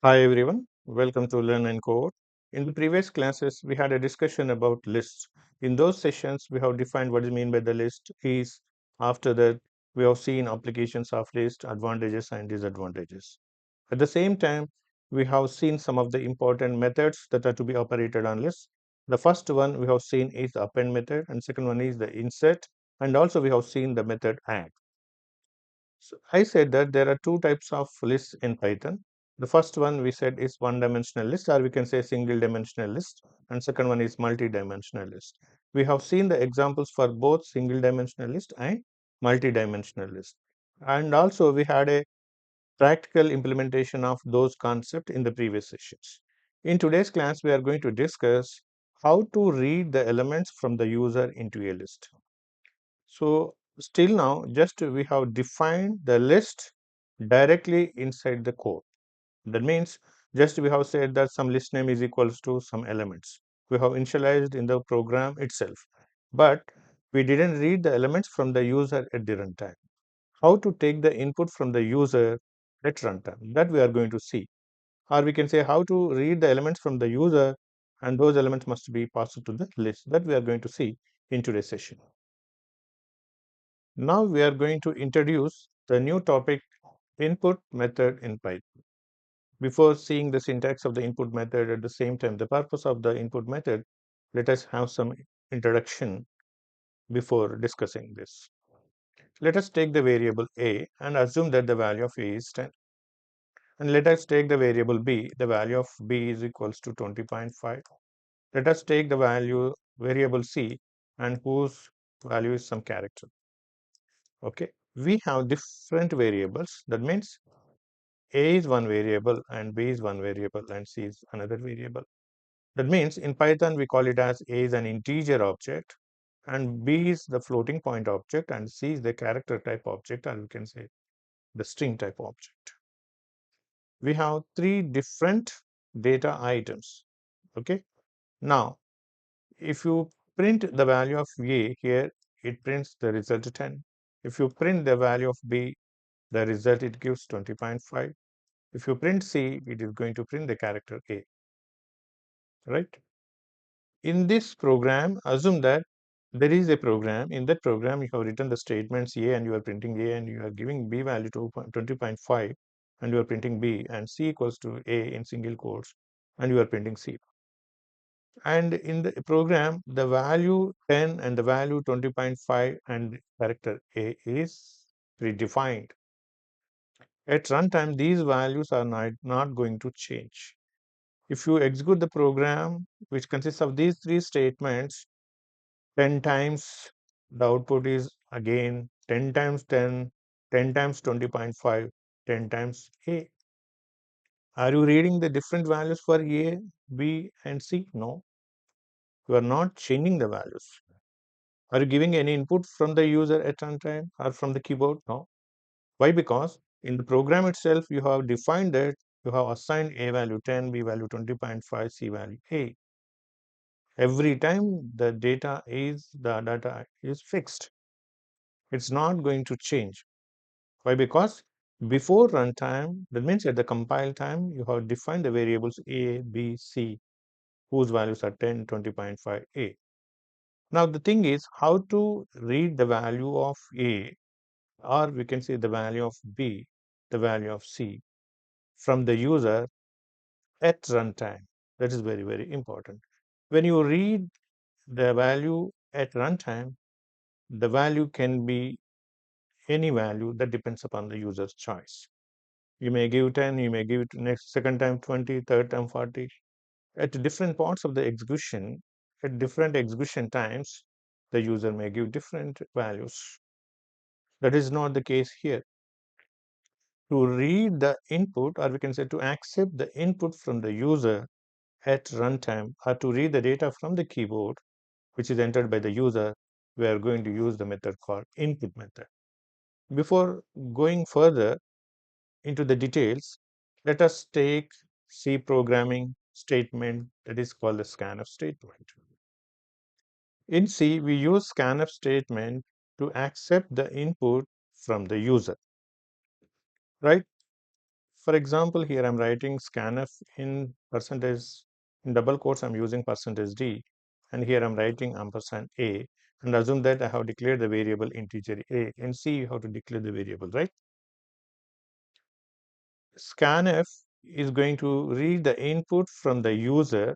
Hi everyone, welcome to LearnNCode. In the previous classes, we had a discussion about lists. In those sessions, we have defined what is meant by the list is. After that, we have seen applications of list, advantages and disadvantages. At the same time, we have seen some of the important methods that are to be operated on lists. The first one we have seen is the append method, and second one is the insert, and also we have seen the method add. So I said that there are two types of lists in Python. The first one we said is one-dimensional list, or we can say single-dimensional list, and second one is multi-dimensional list. We have seen the examples for both single-dimensional list and multi-dimensional list. And also we had a practical implementation of those concepts in the previous sessions. In today's class, we are going to discuss how to read the elements from the user into a list. So still now, just we have defined the list directly inside the code. That means just we have said that some list name is equals to some elements. We have initialized in the program itself, but we didn't read the elements from the user at the runtime. How to take the input from the user at runtime, that we are going to see. Or we can say how to read the elements from the user, and those elements must be passed to the list, that we are going to see in today's session. Now we are going to introduce the new topic input method in Python. Before seeing the syntax of the input method, at the same time the purpose of the input method, let us have some introduction before discussing this. Let us take the variable a and assume that the value of a is 10. And let us take the variable b, the value of b is equals to 20.5. Let us take the variable c and whose value is some character. Okay, we have different variables. That means a is one variable and b is one variable and c is another variable. That means in Python we call it as a is an integer object and b is the floating point object and c is the character type object, or we can say the string type object. We have three different data items. Okay, now if you print the value of a here, it prints the result 10. If you print the value of b, the result it gives 20.5. If you print C, it is going to print the character A, right? In this program, assume that there is a program. In that program, you have written the statements A and you are printing A and you are giving B value to 20.5 and you are printing B and C equals to A in single quotes and you are printing C. And in the program, the value 10 and the value 20.5 and character A is predefined. At runtime, these values are not going to change. If you execute the program, which consists of these three statements, 10 times, the output is again 10 times 10, 10 times 20.5, 10 times A. Are you reading the different values for A, B, and C? No. You are not changing the values. Are you giving any input from the user at runtime or from the keyboard? No. Why? Because in the program itself, you have defined that you have assigned A value 10, B value 20.5, C value A. Every time the data is fixed, it's not going to change. Why? Because before runtime, that means at the compile time, you have defined the variables a, b, c, whose values are 10, 20.5, a. Now the thing is how to read the value of a, or we can say the value of b, the value of c from the user at runtime. That is very, very important. When you read the value at runtime, the value can be any value that depends upon the user's choice. You may give 10, you may give it next second time 20, third time 40. At different parts of the execution, at different execution times, the user may give different values. That is not the case here. To read the input, or we can say to accept the input from the user at runtime, or to read the data from the keyboard, which is entered by the user, we are going to use the method called input method. Before going further into the details, let us take C programming statement that is called the scanf statement. In C, we use scanf statement to accept the input from the user, right? For example, here I'm writing scanf in percentage, in double quotes, I'm using percentage %d, and here I'm writing ampersand a, and assume that I have declared the variable integer a, and see how to declare the variable, right? Scanf is going to read the input from the user,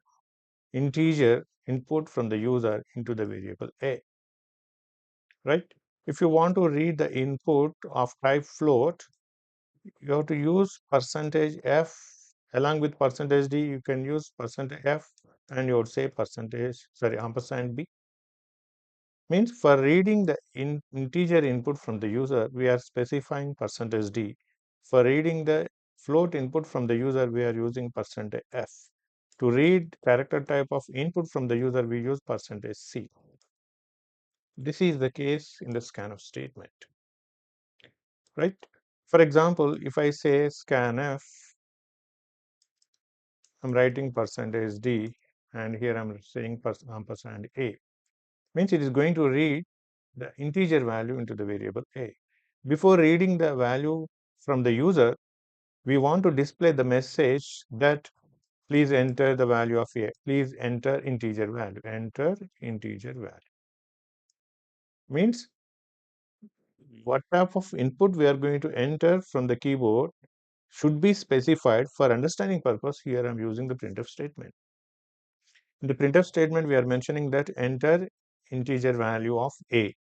integer input from the user into the variable a, right? If you want to read the input of type float, you have to use percentage f along with percentage d. You can use percentage f, and you would say ampersand b. Means for reading the integer input from the user, we are specifying percentage d. For reading the float input from the user, we are using percentage f. To read character type of input from the user, we use percentage c. This is the case in the scanf statement, right? For example, if I say scanf, I'm writing percentage d, and here I'm saying ampersand a. Means it is going to read the integer value into the variable a. Before reading the value from the user, we want to display the message that please enter the value of a. Please enter integer value. Enter integer value. Means what type of input we are going to enter from the keyboard should be specified. For understanding purpose, here I'm using the printf statement. In the printf statement, we are mentioning that enter integer value of a.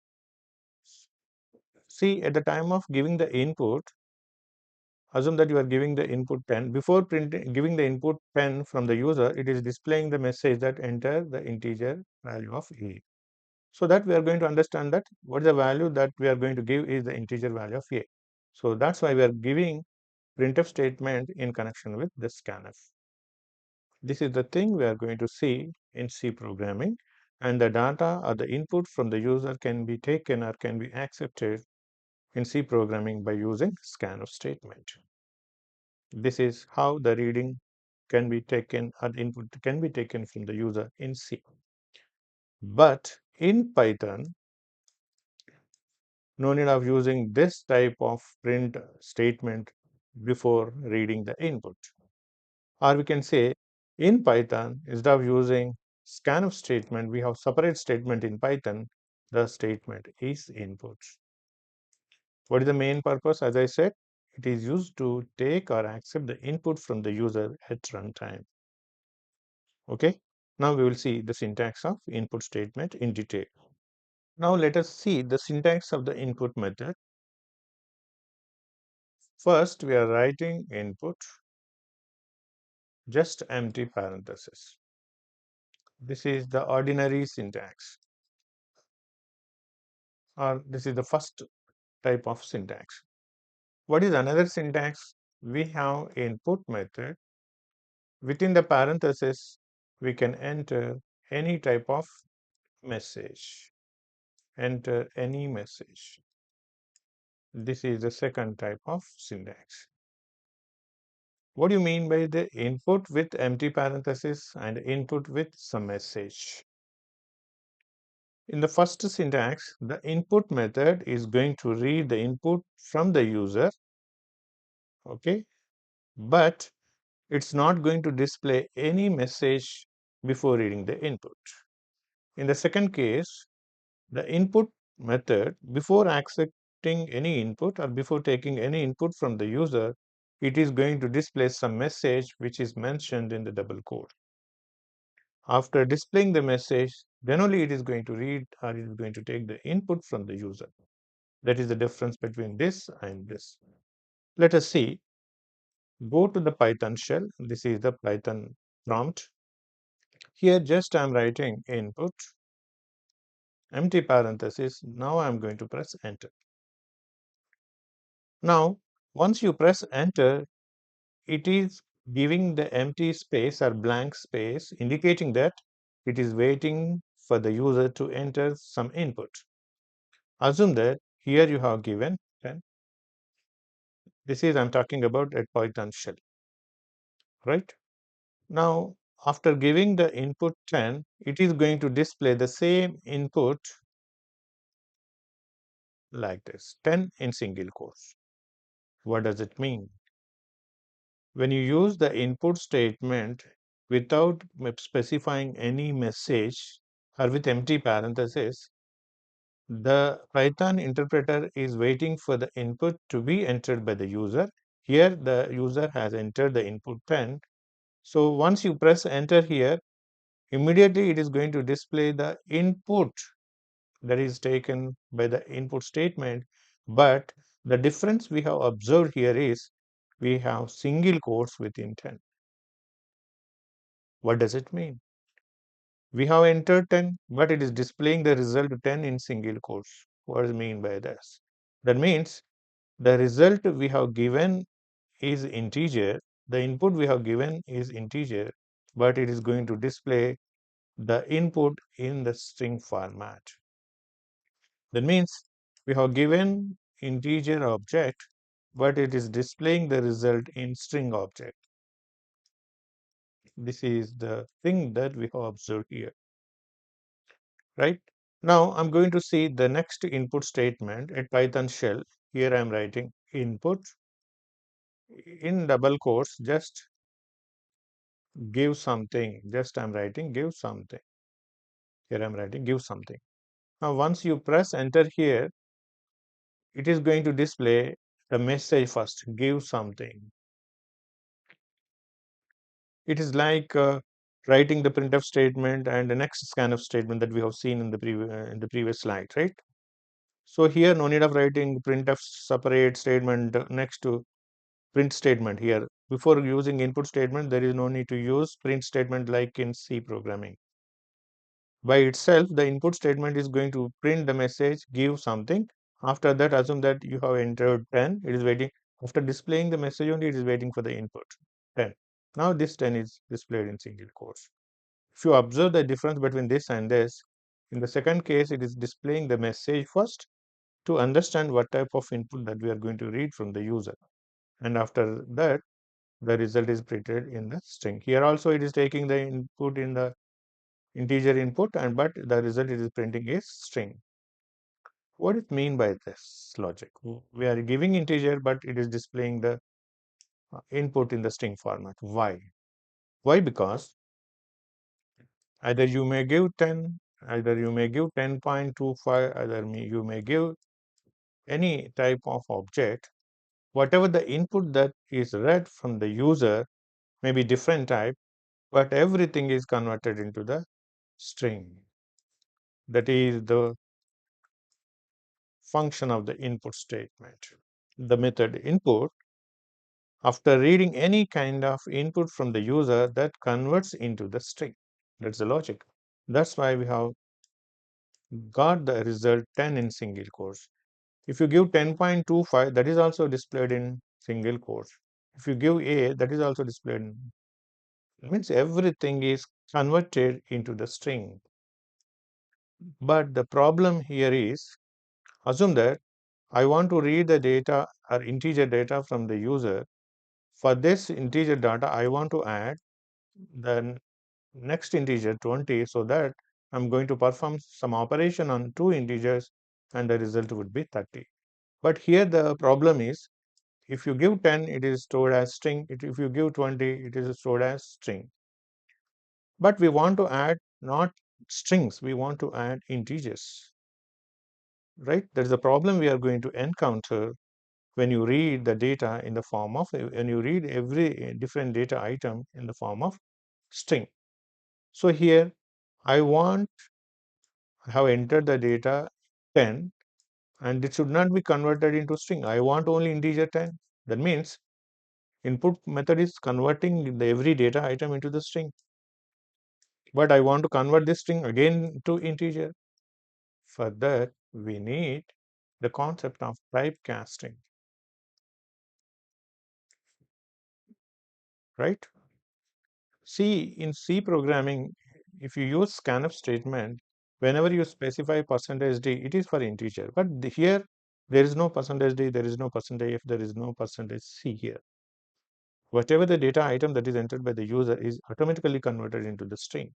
See, at the time of giving the input, assume that you are giving the input 10. Before giving the input 10 from the user, it is displaying the message that enter the integer value of a. So that we are going to understand that what is the value that we are going to give is the integer value of a. So that's why we are giving printf statement in connection with the scanf. This is the thing we are going to see in C programming, and the data or the input from the user can be taken or can be accepted in C programming by using scanf statement. This is how the reading can be taken or input can be taken from the user in C. But in Python, no need of using this type of print statement before reading the input. Or we can say in Python, instead of using scanf statement, we have separate statement in Python. The statement is input. What is the main purpose? As I said, it is used to take or accept the input from the user at runtime. Okay. Now we will see the syntax of input statement in detail. Now let us see the syntax of the input method. First, we are writing input, just empty parenthesis. This is the ordinary syntax, or this is the first type of syntax. What is another syntax? We have input method. Within the parenthesis, we can enter any type of message. Enter any message. This is the second type of syntax. What do you mean by the input with empty parenthesis and input with some message? In the first syntax, the input method is going to read the input from the user, okay, but it's not going to display any message before reading the input. In the second case, the input method, before accepting any input or before taking any input from the user, it is going to display some message which is mentioned in the double quote. After displaying the message, then only it is going to read or it is going to take the input from the user. That is the difference between this and this. Let us see. Go to the Python shell. This is the Python prompt. Here just I am writing input, empty parenthesis. Now I am going to press enter. Now, once you press enter, it is giving the empty space or blank space, indicating that it is waiting for the user to enter some input. Assume that here you have given 10. This is I'm talking about a Python shell, right? Now, after giving the input 10, it is going to display the same input like this, 10 in single quotes. What does it mean? when you use the input statement without specifying any message or with empty parentheses, the Python interpreter is waiting for the input to be entered by the user. Here, the user has entered the input 10. So once you press enter here, immediately it is going to display the input that is taken by the input statement. But the difference we have observed here is we have single quotes within 10. What does it mean? We have entered 10, but it is displaying the result 10 in single quotes. What does it mean by this? That means the result we have given is integer, the input we have given is integer, but it is going to display the input in the string format. That means we have given integer object, but it is displaying the result in string object. This is the thing that we have observed here, right? Now I'm going to see the next input statement at Python shell. Here I'm writing input in double quotes, just give something. Just I'm writing give something. Here I'm writing give something. Now once you press enter here, it is going to display the message first, give something. It is like writing the printf statement and the next scanf statement that we have seen in the previous slide, right? So here no need of writing printf separate statement next to print statement here. Before using input statement, there is no need to use print statement like in C programming. By itself, the input statement is going to print the message, give something. After that, assume that you have entered 10. It is waiting. After displaying the message only, it is waiting for the input 10. Now this 10 is displayed in single quotes. If you observe the difference between this and this, in the second case, it is displaying the message first to understand what type of input that we are going to read from the user. And after that, the result is printed in the string. Here also it is taking the input in the integer input, and but the result it is printing is string. What it mean by this logic? We are giving integer, but it is displaying the input in the string format. Why? Why? Because either you may give 10, either you may give 10.25, either you may give any type of object. Whatever the input that is read from the user may be different type, but everything is converted into the string. That is the function of the input statement. The method input, after reading any kind of input from the user, that converts into the string. That's the logic. That's why we have got the result 10 in single quotes. If you give 10.25, that is also displayed in single quotes. If you give a, that is also displayed in. It means everything is converted into the string. But the problem here is, assume that I want to read the data or integer data from the user. For this integer data, I want to add the next integer 20, so that I'm going to perform some operation on two integers and the result would be 30. But here the problem is, if you give 10, it is stored as string. If you give 20, it is stored as string. But we want to add not strings, we want to add integers, right? That is the problem we are going to encounter when you read the data in the form of, when you read every different data item in the form of string. So here I have entered the data 10 and it should not be converted into string. I want only integer 10. That means input method is converting every data item into the string. But I want to convert this string again to integer. For that, we need the concept of typecasting, right? See, in C programming, if you use scanf statement, whenever you specify %d, it is for integer. But here, there is no %d, there is no %f, there is no %c here. Whatever the data item that is entered by the user is automatically converted into the string.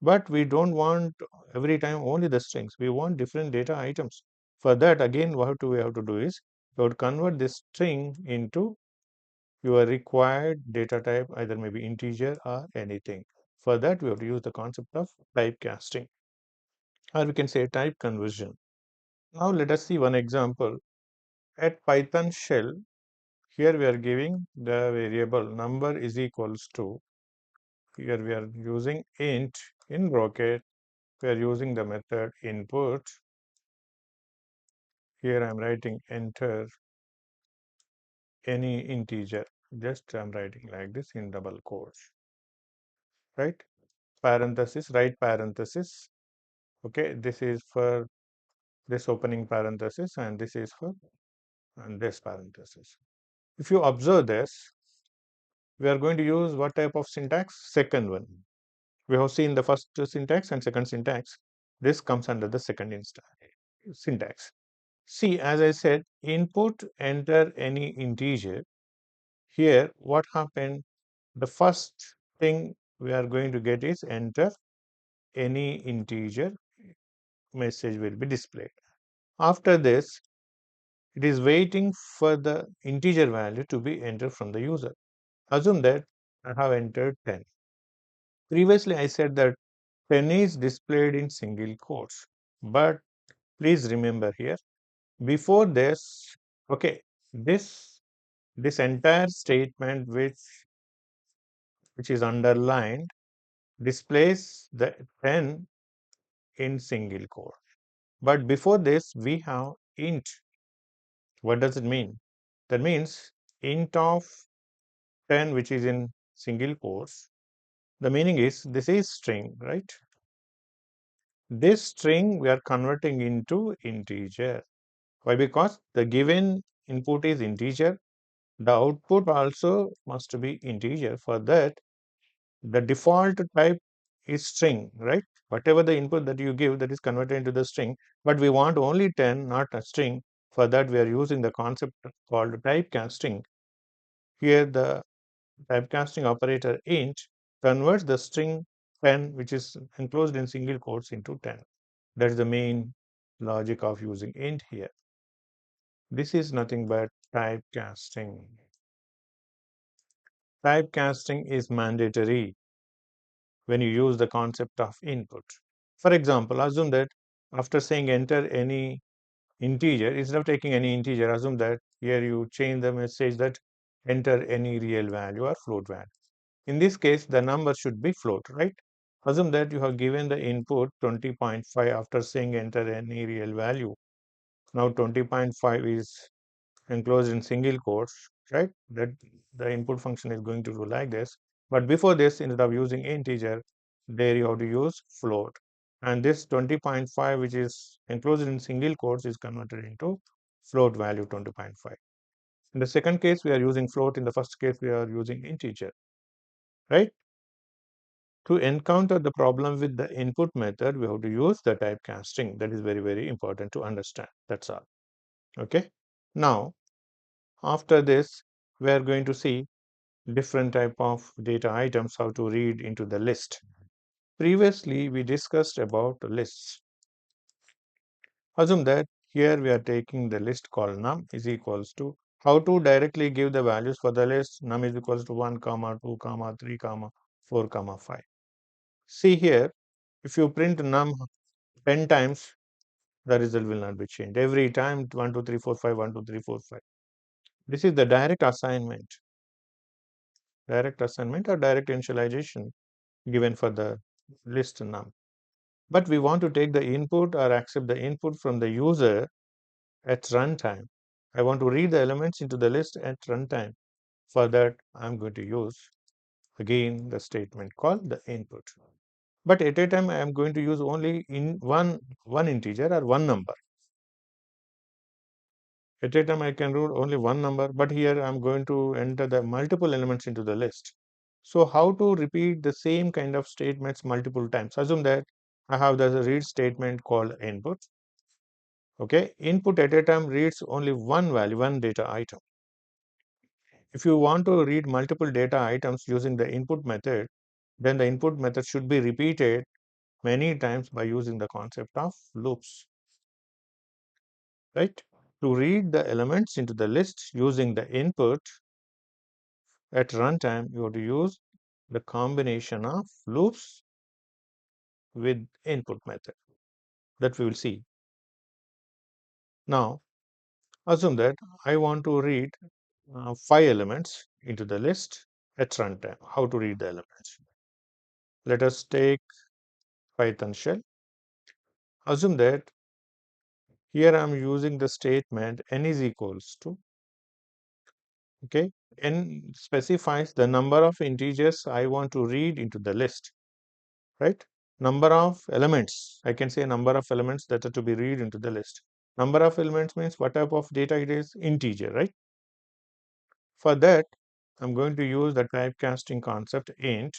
But we don't want every time only the strings. We want different data items. For that, again, what we have to do is we have to convert this string into your required data type, either maybe integer or anything. For that, we have to use the concept of typecasting, or we can say type conversion. Now let us see one example. At Python shell, here we are giving the variable number is equals to, here we are using int. In bracket, we are using the method input. Here I am writing enter any integer. Just I am writing like this in double quotes, right? Parenthesis, right parenthesis. Okay, this is for this opening parenthesis, and this is for and this parenthesis. If you observe this, we are going to use what type of syntax? Second one. We have seen the first syntax and second syntax. This comes under the second syntax. See, as I said, input enter any integer. Here, what happened? The first thing we are going to get is enter any integer, message will be displayed. After this, it is waiting for the integer value to be entered from the user. Assume that I have entered 10. Previously, I said that 10 is displayed in single quotes. But please remember here, before this, okay, this entire statement which is underlined displays the 10 in single quote. But before this, we have int. What does it mean? That means int of 10, which is in single quotes. The meaning is this is string, right? This string we are converting into integer. Why? Because the given input is integer. The output also must be integer. For that, the default type is string, right? Whatever the input that you give, that is converted into the string. But we want only 10, not a string. For that, we are using the concept called typecasting. Here, the typecasting operator int converts the string 10, which is enclosed in single quotes, into 10. That is the main logic of using int here. This is nothing but typecasting. Typecasting is mandatory when you use the concept of input. For example, assume that after saying enter any integer, instead of taking any integer, assume that here you change the message that enter any real value or float value. In this case, the number should be float, right? Assume that you have given the input 20.5 after saying enter any real value. Now 20.5 is enclosed in single quotes, right? That the input function is going to do like this. But before this, instead of using integer, there you have to use float. And this 20.5, which is enclosed in single quotes, is converted into float value 20.5. In the second case, we are using float. In the first case, we are using integer, right? To encounter the problem with the input method, we have to use the typecasting. That is very, very important to understand. That's all. Okay. Now, after this, we are going to see different type of data items, how to read into the list. Previously, we discussed about lists. Assume that here we are taking the list called num is equals to how to directly give the values for the list. Num is equals to 1, 2, 3, 4, 5. See here, if you print num 10 times, the result will not be changed. Every time 1, 2, 3, 4, 5, 1, 2, 3, 4, 5. This is the direct assignment or direct initialization given for the list num. But we want to take the input or accept the input from the user at runtime. I want to read the elements into the list at runtime. For that, I'm going to use again the statement called the input. But at a time, I am going to use only in one integer or one number. At a time, I can read only one number, but here I'm going to enter the multiple elements into the list. So how to repeat the same kind of statements multiple times? Assume that I have the read statement called input. Okay, input at a time reads only one value, one data item. If you want to read multiple data items using the input method, then the input method should be repeated many times by using the concept of loops. Right? To read the elements into the list using the input, At runtime, you have to use the combination of loops with input method that we will see. Now, assume that I want to read 5 elements into the list at runtime. How to read the elements? Let us take Python shell. Assume that here I am using the statement n is equals to, okay, n specifies the number of integers I want to read into the list, right? Number of elements, I can say number of elements that are to be read into the list. Number of elements means what type of data it is, integer, right? For that, I'm going to use the typecasting concept int.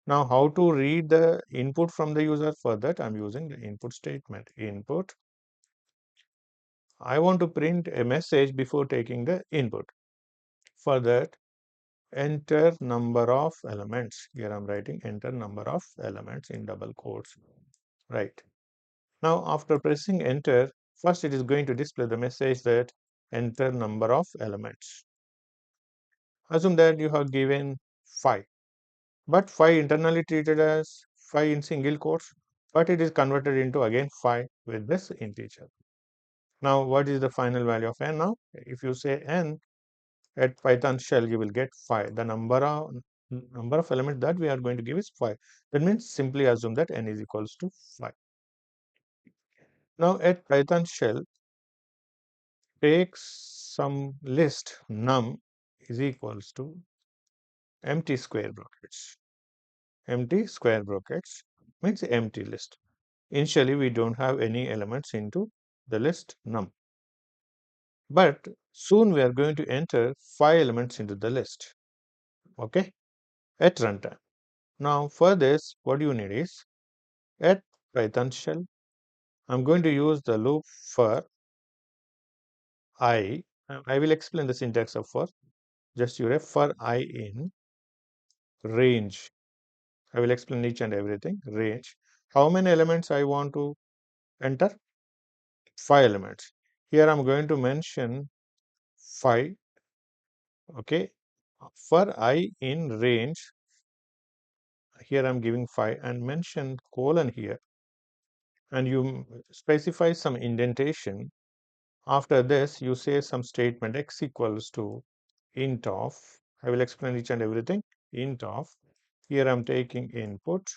Now, how to read the input from the user? For that, I'm using the input statement. Input. I want to print a message before taking the input. For that, enter number of elements. Here I'm writing enter number of elements in double quotes. Right. Now, after pressing enter, first it is going to display the message that enter number of elements. Assume that you have given 5. But 5 internally treated as 5 in single quotes, but it is converted into again 5 with this integer. Now, what is the final value of n now? If you say n at Python shell, you will get 5. The number of elements that we are going to give is 5. That means simply assume that n is equals to 5. Now, at Python shell, take some list num is equals to empty square brackets. Empty square brackets means empty list. Initially, we don't have any elements into the list num. But soon we are going to enter 5 elements into the list. Okay, at runtime. Now, for this, what you need is at Python shell, I'm going to use the loop for I. I will explain the syntax of for. Just use for I in range. I will explain each and everything. Range. How many elements I want to enter? 5 elements. Here I'm going to mention 5. Okay. For I in range, here I'm giving 5 and mention colon here, and you specify some indentation. After this, you say some statement x equals to int of, I will explain each and everything, int of, here I'm taking input,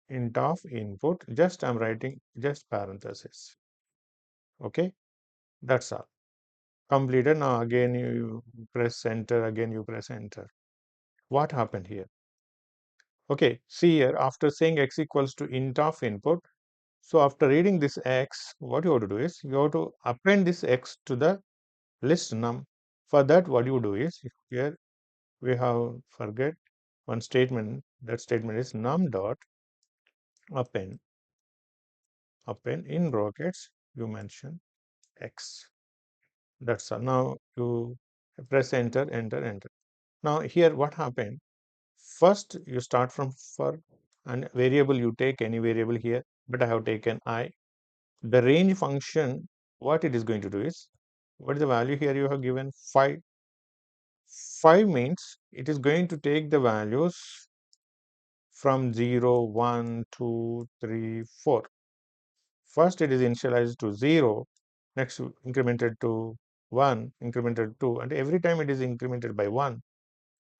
int of input, just I'm writing just parenthesis. Okay, that's all. Completed. Now again you press enter, again you press enter. What happened here? Okay, see here, after saying x equals to int of input, so after reading this x, what you have to do is you have to append this x to the list num. For that, what you do is here we have forget one statement. That statement is num dot append. Append in brackets you mention x. That's all. Now you press enter, enter, enter. Now here what happened? First you start from for and variable, you take any variable here, but I have taken I. The range function, what it is going to do is, what is the value here you have given? 5. 5 means it is going to take the values from 0, 1, 2, 3, 4. First it is initialized to 0, next incremented to 1, incremented to 2, and every time it is incremented by 1,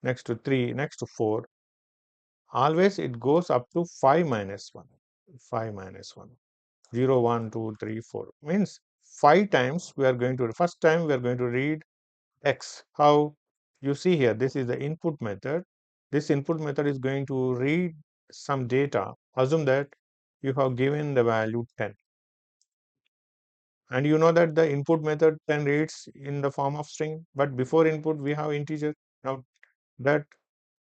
next to 3, next to 4. Always it goes up to 5 minus 1. 5 minus 1. 0, 1, 2, 3, 4. Means 5 times we are going to, first time we are going to read x. How? You see here, this is the input method. This input method is going to read some data. Assume that you have given the value 10. And you know that the input method 10 reads in the form of string, but before input we have integer. Now that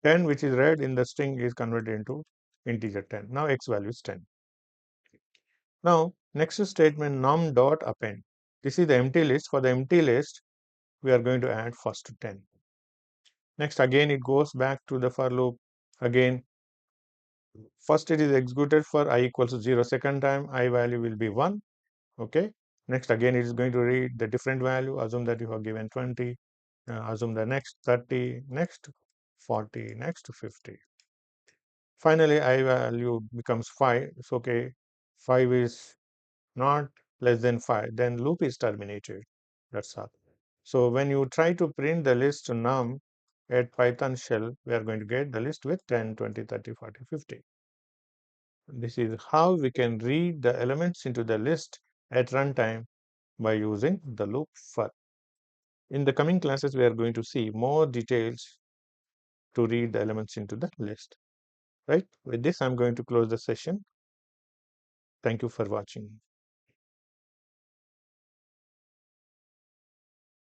10 which is read in the string is converted into integer 10. Now x value is 10. Now next statement num dot append. This is the empty list. For the empty list, we are going to add first 10. Next again it goes back to the for loop. Again, first it is executed for I equals to 0. Second time I value will be 1. Okay. Next again it is going to read the different value. Assume that you have given 20. assume the next 30, next 40, next 50. Finally, I value becomes 5. It's okay. 5 is not less than 5. Then loop is terminated. That's all. So when you try to print the list num at Python shell, we are going to get the list with 10, 20, 30, 40, 50. This is how we can read the elements into the list at runtime by using the loop for. In the coming classes, we are going to see more details to read the elements into the list. Right? With this, I'm going to close the session. Thank you for watching.